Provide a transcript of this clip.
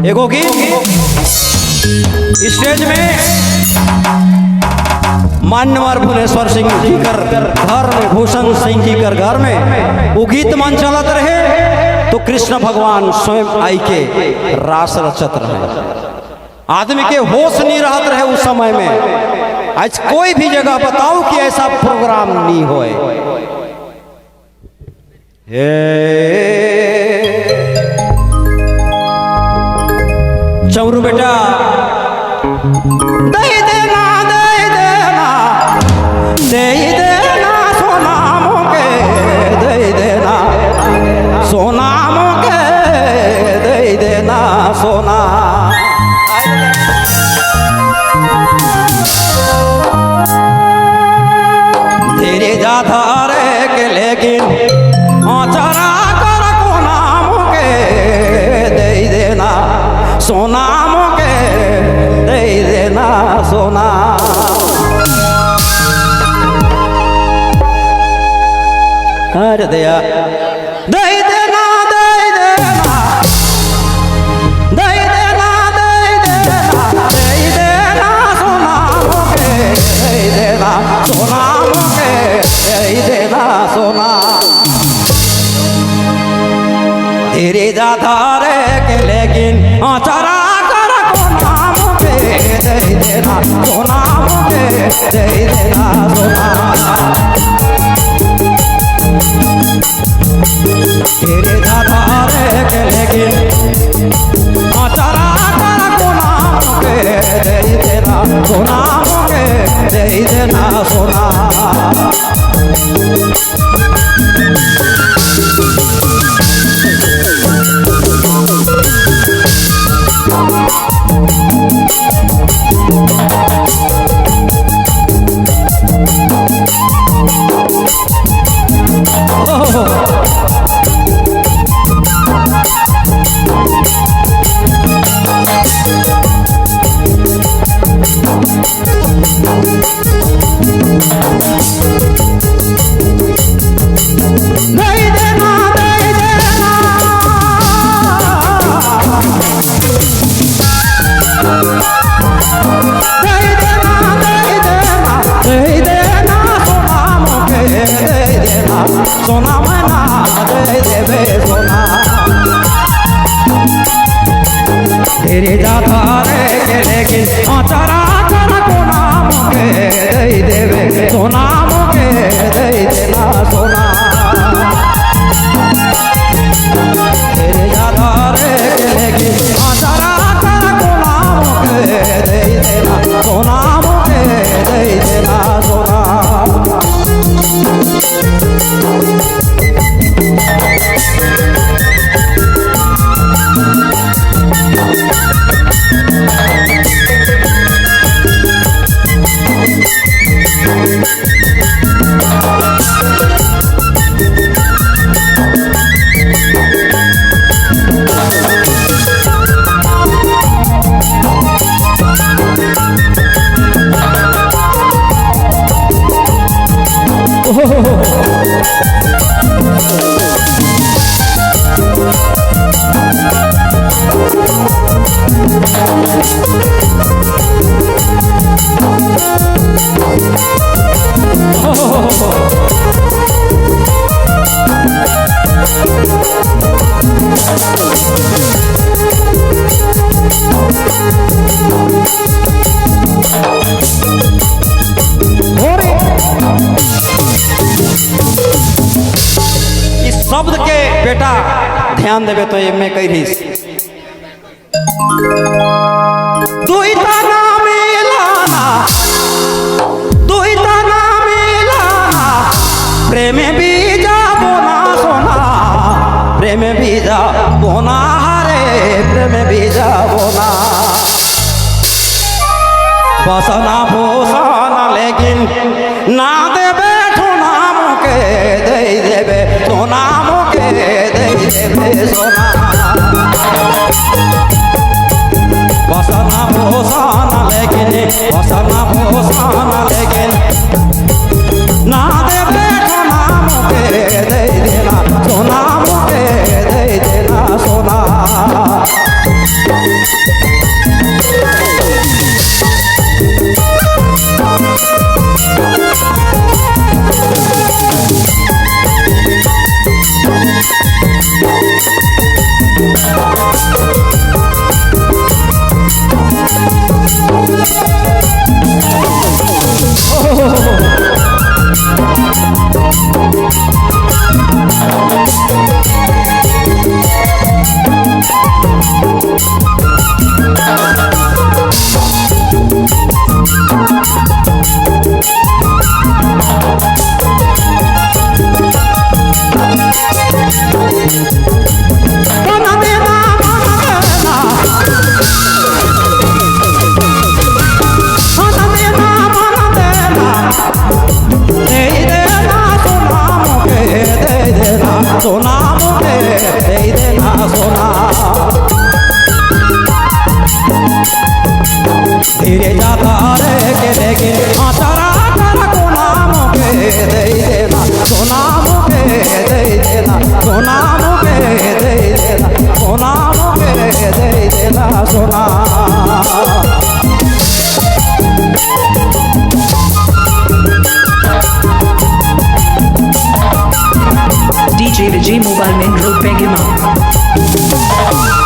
एगो गीत स्टेज में मान्यवर भुवनेश्वर सिंह जी कर घर में, भूषण सिंह जी कर घर में वो गीत मन चलत रहे तो कृष्ण भगवान स्वयं आई के रास रचत रहे। आदमी के होश नहीं रहत रहे उस समय में। आज कोई भी जगह बताओ कि ऐसा प्रोग्राम नहीं होए। चौरू बेटा दे देना सोना मोके, दे देना सोना मोके, दे देना सोना। धीरे जा धारे के लेकिन चरा कर कोना मोके, दे देना सोना मोके, दे देना सोना। कर दिया दे देना, दे देना, दे देना, दे देना, दे देना सोना मोके, दे देना सोना मोके, दे देना सोना। तेरे जा धारे के लेकिन चरा कर कोना मोके, दे देना सोना मोके, दे देना सोना। तेरे जा धारे के लेकिन चरा कर कोना मोके, दे देना सोना मोके, दे देना सोना। सोना मना दे देवे सोना। तेरे जा धारे के लेकिन चरा कर कोना मोके, दे देवे सोना मोके, दे देना सोना। तेरे जा धारे के लेकिन चरा कर कोना मोके, दे देना सोना मोके, दे देना सोना। शब्द के बेटा ध्यान देवे तो ये मैं कही रही दुईता ना मिलाना, दुईता ना मिलाना, प्रेम बीजा बोना सोना, प्रेम बीजा बोना हरे, प्रेम बीजा बोना। बसना भूषण लेकिन ना देवे ठोना मोके, दे देवे सोना मोके, दे देवे सोना। बसना भूषण लेकिन, बसना भूषण लेकिन ना देवे ठोना मोके, दे देना सोना मोके, दे देना सोना। सोना मुझे दे देना सोना धीरे जाता रे के लेके चरा कर कोना मुझे दे देना सोना मुझे दे देना सोना मुझे दे देना सोना मुझे दे देना सोना DJ Vijay Mobile Main Road Pegima.